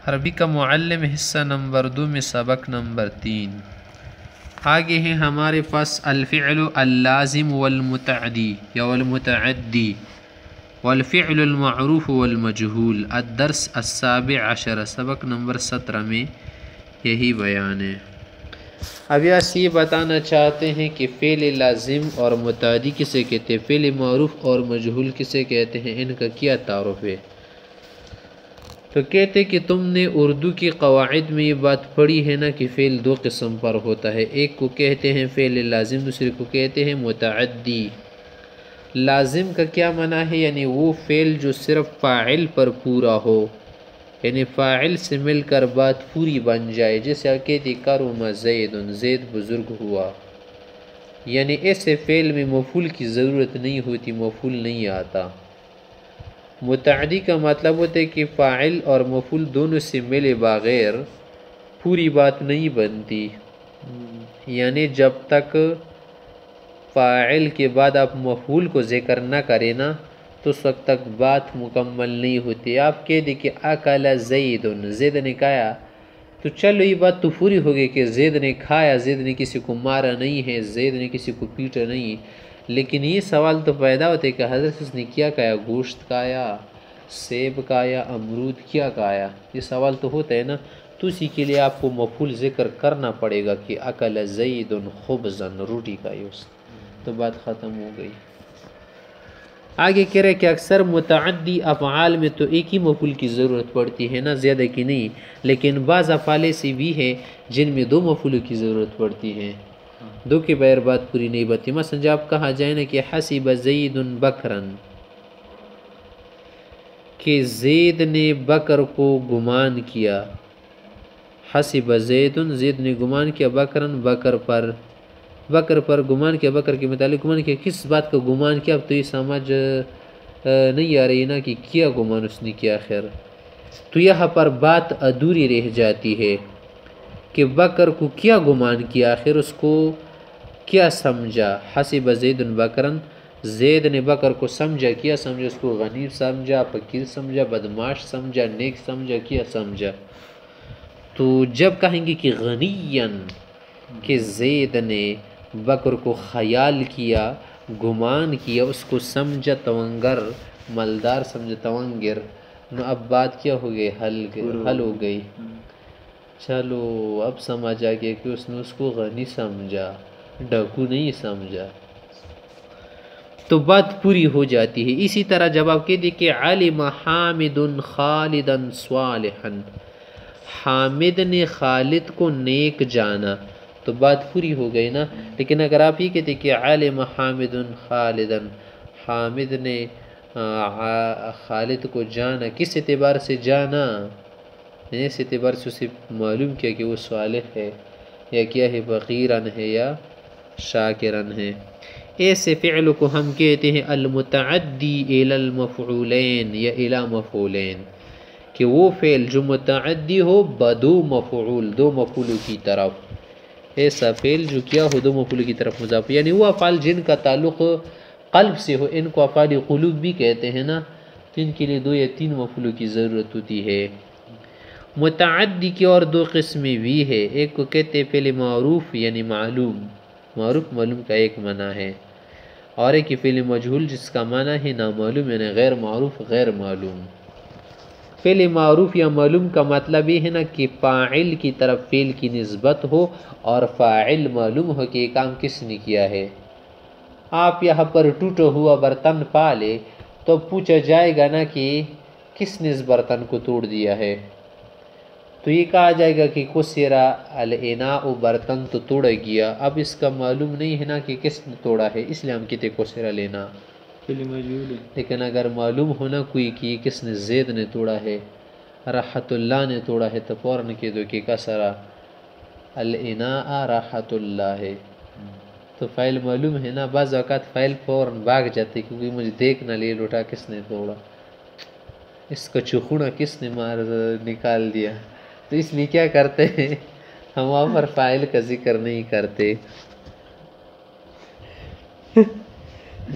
عربی کا معلم حصہ نمبر 2 میں سبق نمبر 3. آگے ہیں ہمارے پاس الفعل اللازم والمتعدی یا والمتعدی والفعل المعروف والمجہول. الدرس السابع عشر، سبق نمبر 17 میں یہی بیان ہے. اب یہ بتانا چاہتے ہیں کہ فعل لازم اور متعدی کسے کہتے ہیں، فعل معروف اور مجہول کسے کہتے ہیں، ان کا کیا تعارف ہے. تو کہتے کہ تم نے اردو کی قواعد میں یہ بات پڑھی ہے نا کہ فعل دو قسم پر ہوتا ہے، ایک کو کہتے ہیں فعل لازم، دوسرے کو کہتے ہیں متعدی. لازم کا کیا معنی ہے، یعنی وہ فعل جو صرف فاعل پر پورا ہو، یعنی فاعل سے مل کر بات پوری بن جائے. جیسے کہتے کرم زید، زید بزرگ ہوا، یعنی ایسے فعل میں مفعول کی ضرورت نہیں ہوتی، مفعول نہیں آتا. متعدی کا مطلب ہوتا ہے کہ فاعل اور مفعول دونوں سے ملے بغیر پوری بات نہیں بنتی، یعنی جب تک فاعل کے بعد آپ مفعول کو ذکر نہ کریں نا تو اس وقت تک بات مکمل نہیں ہوتی. آپ کہہ دیں کہ اکل زید، زید نے کھایا، تو چلو یہ بات تو پوری ہو گئی کہ زید نے کھایا، زید نے کسی کو مارا نہیں ہے، زید نے کسی کو پیٹا نہیں. لیکن یہ سوال تو پیدا ہوتا ہے کہ حضرت اس نے کیا کھایا، گوشت کھایا، سیب کھایا، امرود کیا کھایا، یہ سوال تو ہوتا ہے نا. تو اسی کے لیے آپ کو مفعول ذکر کرنا پڑے گا کہ اکل زید خبزا، روٹی کھائی اس، تو بات ختم ہو گئی. آگے کہہ رہے کہ اکثر متعدی افعال میں تو ایک ہی مفعول کی ضرورت پڑتی ہے نا، زیادہ کی نہیں، لیکن بعض افعال ایسی بھی ہیں جن میں دو مفعولوں کی ضرورت پڑتی ہے، دو کے بغیر بات پوری نہیں بنتی. مثلا جب آپ کہا جائے نا کہ حسب زید بکرن، کہ زید نے بکر کو گمان کیا، حسب زید، زید نے گمان کیا، بکرن بکر پر گمان کیا، بکر کے متعلق گمان کیا. کس بات کا گمان کیا، اب تو یہ سمجھ نہیں آ رہی نا کہ کیا گمان اس نے کیا. خیر، تو یہاں پر بات ادھوری رہ جاتی ہے کہ بکر کو کیا گمان کیا، آخر اس کو کیا سمجھا. حسب زید بکرن، زید نے بکر کو سمجھا، کیا سمجھا، اس کو غنی سمجھا، فقیر سمجھا، بدماش سمجھا، نیک سمجھا، کیا سمجھا. تو جب کہیں گے کہ غنیاً، کہ زید نے بکر کو خیال کیا، گمان کیا، اس کو سمجھا تونگر، مالدار سمجھا تونگر، نو اب بات کیا ہو گئی، حل ہو گئی. چلو اب سمجھ آ گیا کہ اس نے اس کو غنی سمجھا، ڈاکو نہیں سمجھا، تو بات پوری ہو جاتی ہے. اسی طرح جب آپ کہہ دیں کہ علم حامد خالدا صالحا، حامد نے خالد کو نیک جانا، تو بات پوری ہو گئی نا. لیکن اگر آپ یہ کہتے کہ علم حامد خالدا، حامد نے خالد کو جانا، کس اعتبار سے جانا، اس اعتبار سے اسے معلوم کیا کہ وہ صالح ہے یا کیا ہے، فقیرن ہے یا شاکرن ہے. ایسے فعل کو ہم کہتے ہیں المتعدی الی المفعولین یا الی مفعولین، کہ وہ فعل جو متعدی ہو بدو مفعول، دو مفعولوں کی طرف. ایسا فعل جو کیا ہو دو مفعولوں کی طرف مضاف، یعنی وہ افعال جن کا تعلق قلب سے ہو، ان کو افعال قلوب بھی کہتے ہیں نا، تو ان کے لیے دو یا تین مفعولوں کی ضرورت ہوتی ہے. متعدی کی اور دو قسمیں بھی ہے، ایک کو کہتے ہیں فعل معروف یعنی معلوم، معروف معلوم کا ایک معنی ہے، اور ایک فعل مجہول جس کا معنی ہے نامعلوم یعنی غیر معروف غیر معلوم. فعل معروف یا معلوم کا مطلب یہ ہے نا کہ فاعل کی طرف فعل کی نسبت ہو اور فاعل معلوم ہو کہ یہ کام کس نے کیا ہے. آپ یہاں پر ٹوٹا ہوا برتن پا لے تو پوچھا جائے گا نا کہ کس نے اس برتن کو توڑ دیا ہے، تو یہ کہا جائے گا کہ کسرا الاناء، برتن تو توڑا گیا. اب اس کا معلوم نہیں ہے نا کہ کس نے توڑا ہے، اس لیے ہم کہتے کسرا الاناء. لیکن اگر معلوم ہونا کوئی کہ کس نے، زید نے توڑا ہے، رحمت اللہ نے توڑا ہے، تو فوراً کہہ دو کہ کسرا الاناء رحمت اللہ ہے. تو فعل معلوم ہے نا. بعض اوقات فعل فوراً بھاگ جاتے کیونکہ مجھے دیکھنا لے لوٹا کس نے توڑا، اس کا چخونا کس نے مار نکال دیا، تو اس لیے کیا کرتے ہیں ہم وہاں پر فاعل کا ذکر نہیں کرتے.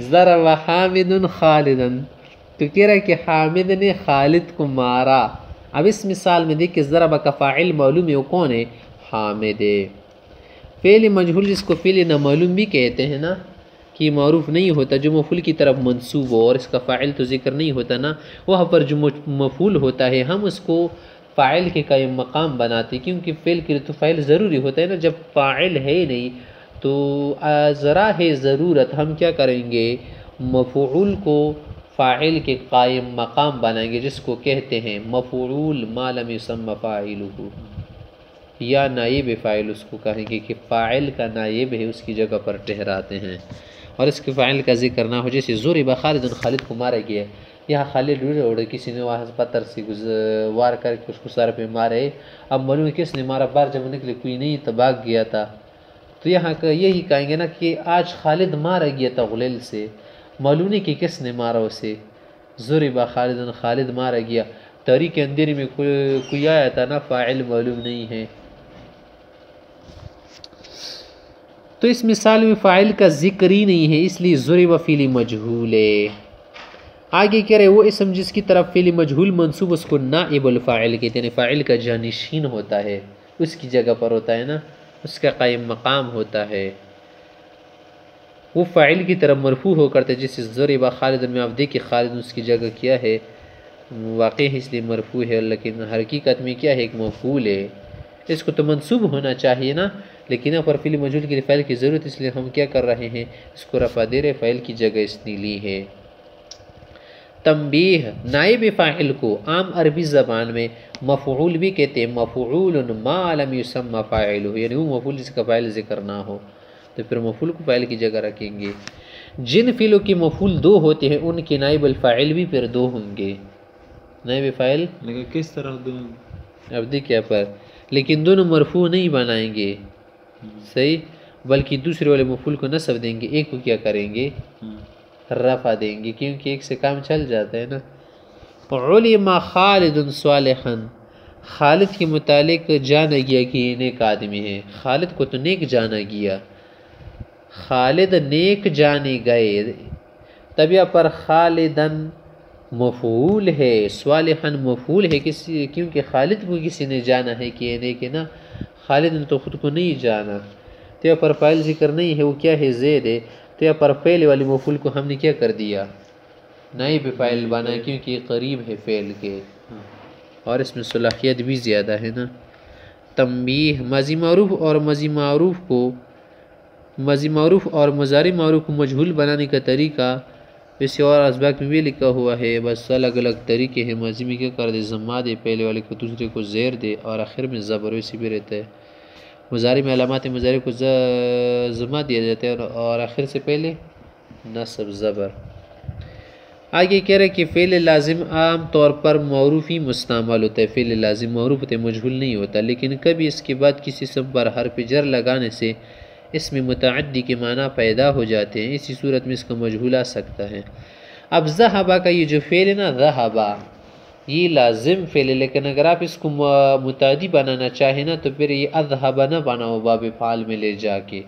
ضرب حامد خالدا، تو کہہ رہا ہے کہ حامد نے خالد کو مارا، اب اس مثال میں دیکھ کہ ضرب کا فاعل معلوم ہے وہ کون ہے؟ حامد ہے۔ فعل مجہول جس کو فعل نامعلوم بھی کہتے ہیں نا، کہ معروف نہیں ہوتا، جو مفعول کی طرف منصوب ہو اور اس کا فاعل تو ذکر نہیں ہوتا نا، وہاں پر جو مفعول ہوتا ہے ہم اس کو فاعل کے قائم مقام بناتے، کیونکہ فعل کے لیے تو فاعل ضروری ہوتا ہے نا، جب فاعل ہے نہیں تو ذرا ہے ضرورت ہم کیا کریں گے، مفعول کو فاعل کے قائم مقام بنائیں گے، جس کو کہتے ہیں مفعول ما لم یسمى فاعلہ، یا نائب فاعل اس کو کہیں گے کہ فاعل کا نائب ہے اس کی جگہ پر ٹھہراتے ہیں، اور اس کے فاعل کا ذکر نہ ہو، جیسے ضرب خالد، خالد کو مارا گیا، یہاں خالد اڑے کسی نے وہاں پتھر سے وار کر کے اس کو سر پہ مارے، اب معلوم ہے کس نے مارا، بار جب نکلے کوئی نہیں تو بھاگ گیا تھا، تو یہاں کا یہی کہیں گے نا کہ آج خالد مارا گیا تھا غلیل سے، معلوم نہیں کہ کس نے مارا اسے، ضرب خالد، خالد مارا گیا، تاریخ اندھیری میں کوئی آیا تھا نا، فاعل معلوم نہیں ہے۔ تو اس مثال میں فاعل کا ذکر ہی نہیں ہے، اس لیے ضرب فعل مجہول ہے۔ آگے کہہ رہے وہ اسم جس کی طرف فعل مجہول منصوب اس کو نائب الفاعل کہتے ہیں، فاعل کا جانشین ہوتا ہے، اس کی جگہ پر ہوتا ہے نا، اس کا قائم مقام ہوتا ہے، وہ فاعل کی طرف مرفوع ہو کرتے، جیسے ضرب خالد میں آپ دیکھیں خالد اس کی جگہ کیا ہے، واقع اس لیے مرفوع ہے، لیکن حقیقت میں کیا ہے، ایک مفعول ہے، اس کو تو منصوب ہونا چاہیے نا، لیکن یہاں پر فعل مجہول کے لیے فاعل کی ضرورت، اس لیے ہم کیا کر رہے ہیں، اس کو رفع دے رہے، فاعل کی جگہ اس نے لی ہے۔ تنبیہ، نائب فاعل کو عام عربی زبان میں مفعول بھی کہتے ہیں، مفعول ما لم یسمى فاعلہ، یعنی وہ مفعول جس کا فاعل ذکر نہ ہو، تو پھر مفعول کو فاعل کی جگہ رکھیں گے۔ جن فعلوں کی مفعول دو ہوتے ہیں ان کے نائب الفاعل بھی پھر دو ہوں گے، نائب فاعل لیکن کس طرح دو؟ اب دیکھیں پر، لیکن دونوں مرفوع نہیں بنائیں گے، صحیح، بلکہ دوسرے والے مفعول کو نصب دیں گے، ایک کو کیا کریں گے، رفع دیں گے، کیونکہ ایک سے کام چل جاتا ہے نا۔ علم خالد صالحا، خالد کے متعلق جانا گیا کہ یہ نیک آدمی ہے، خالد کو تو نیک جانا گیا، خالد نیک جانے گئے، تب یہاں پر خالدن مفعول ہے، صالحا مفعول ہے، کیونکہ خالد کو کسی نے جانا ہے کہ یہ نیک ہے نا، خالد نے تو خود کو نہیں جانا، تو یہاں پر فاعل ذکر نہیں ہے، وہ کیا ہے، زید ہے، تو یہاں پر فعل والی مفعول کو ہم نے کیا کر دیا، نائب فاعل بنا، کیونکہ یہ قریب ہے فعل کے، اور اس میں صلاحیت بھی زیادہ ہے نا۔ تنبیہ، ماضی معروف اور ماضی معروف اور مضارع معروف کو مجہول بنانے کا طریقہ ویسے اور اسباق میں بھی لکھا ہوا ہے، بس الگ الگ طریقے ہیں۔ ماضی میں کیا کر دے، ضمہ دے، پہلے والے کو دوسرے کو زیر دے، اور آخر میں زبر، ویسے بھی رہتا ہے۔ مضارع میں علامات مضارع کو ضمہ دیا جاتا ہے، اور آخر سے پہلے نصب زبر۔ آگے کہہ رہے کہ فعل لازم عام طور پر معروف ہی مستعمل ہوتا ہے، فعل لازم معروف ہوتا ہے، مجہول نہیں ہوتا، لیکن کبھی اس کے بعد کسی اسم پر حرف جر لگانے سے اس میں متعدی کے معنی پیدا ہو جاتے ہیں، اسی صورت میں اس کا مجہول آ سکتا ہے۔ اب ذہبہ کا یہ جو فعل ہے نا، ذہبہ یہ لازم فعل ہے، لیکن اگر آپ اس کو متعدی بنانا چاہیں نا تو پھر یہ اذہب نہ بناؤ باب فعال میں لے جا کے،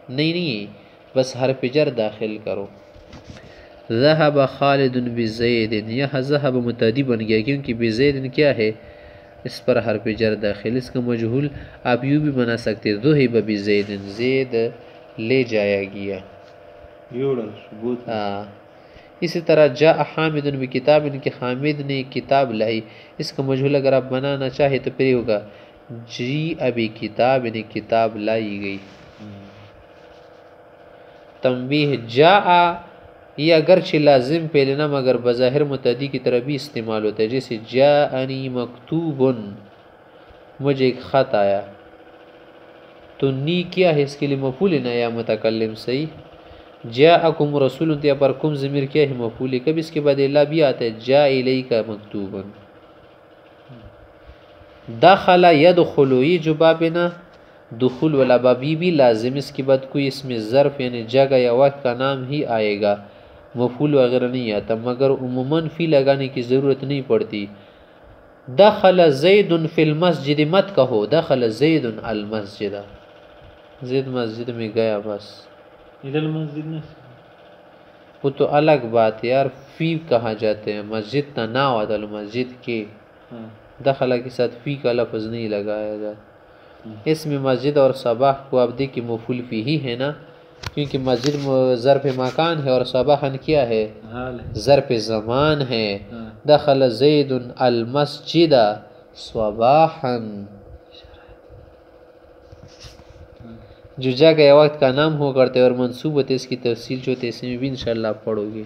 نہیں، بس حرف جر داخل کرو۔ ذہب خالد بزید، یہاں ذہب متعدی بن گیا کیونکہ بزید کیا ہے، اس پر حرف جر داخل، اس کا مجہول آپ یوں بھی بنا سکتے، ذہب بزید، زید لے جایا گیا۔ اسی طرح جاء حامد بکتاب، کہ حامد نے کتاب لائی، اس کا مجہول اگر آپ بنانا چاہے تو پھر ہوگا جیء بکتاب، نے کتاب لائی گئی۔ تنبیہ، جاء یہ اگرچہ لازم فعل نہ مگر بظاہر متعدی کی طرح بھی استعمال ہوتا ہے، جیسے جاءنی مکتوب، مجھے ایک خط آیا، تو نی کیا ہے، اس کے لیے مفعول ہے نا یا متکلم، صحیح۔ جاءکم رسول، یہاں پر کم ضمیر کیا ہے، مفعول ہے، کبھی اس کے بعد الا بھی آتا ہے، جاء الیک مکتوبا۔ دخل یدخل، یہ جو باب ہے نا دخول والا باب، یہ بھی لازم، اس کے بعد کوئی اس میں ظرف یعنی جگہ یا وقت کا نام ہی آئے گا، مفعول وغیرہ نہیں آتا، مگر عموماً فی لگانے کی ضرورت نہیں پڑتی۔ دخل زید فی المسجد مت کہو، دخل زید المسجد، زید مسجد میں گیا، بس وہ تو الگ بات ہے یار، فی کہاں جاتے ہیں، مسجد تا نا آتا مسجد کے، دخل کے ساتھ فی کا لفظ نہیں لگایا گا. اس میں مسجد اور صباح کو آپ دیکھیں مفعول فیہ ہے نا، کیونکہ مسجد ظرف مکان ہے اور صباحا کیا ہے؟ ظرف زمان ہے. دخل زید المسجد صباحا، جو جگہ وقت کا نام ہو کرتے اور منصوب ہوتے، اس کی تفصیل جو ہوتے اس میں بھی انشاءاللہ آپ پڑھو گے.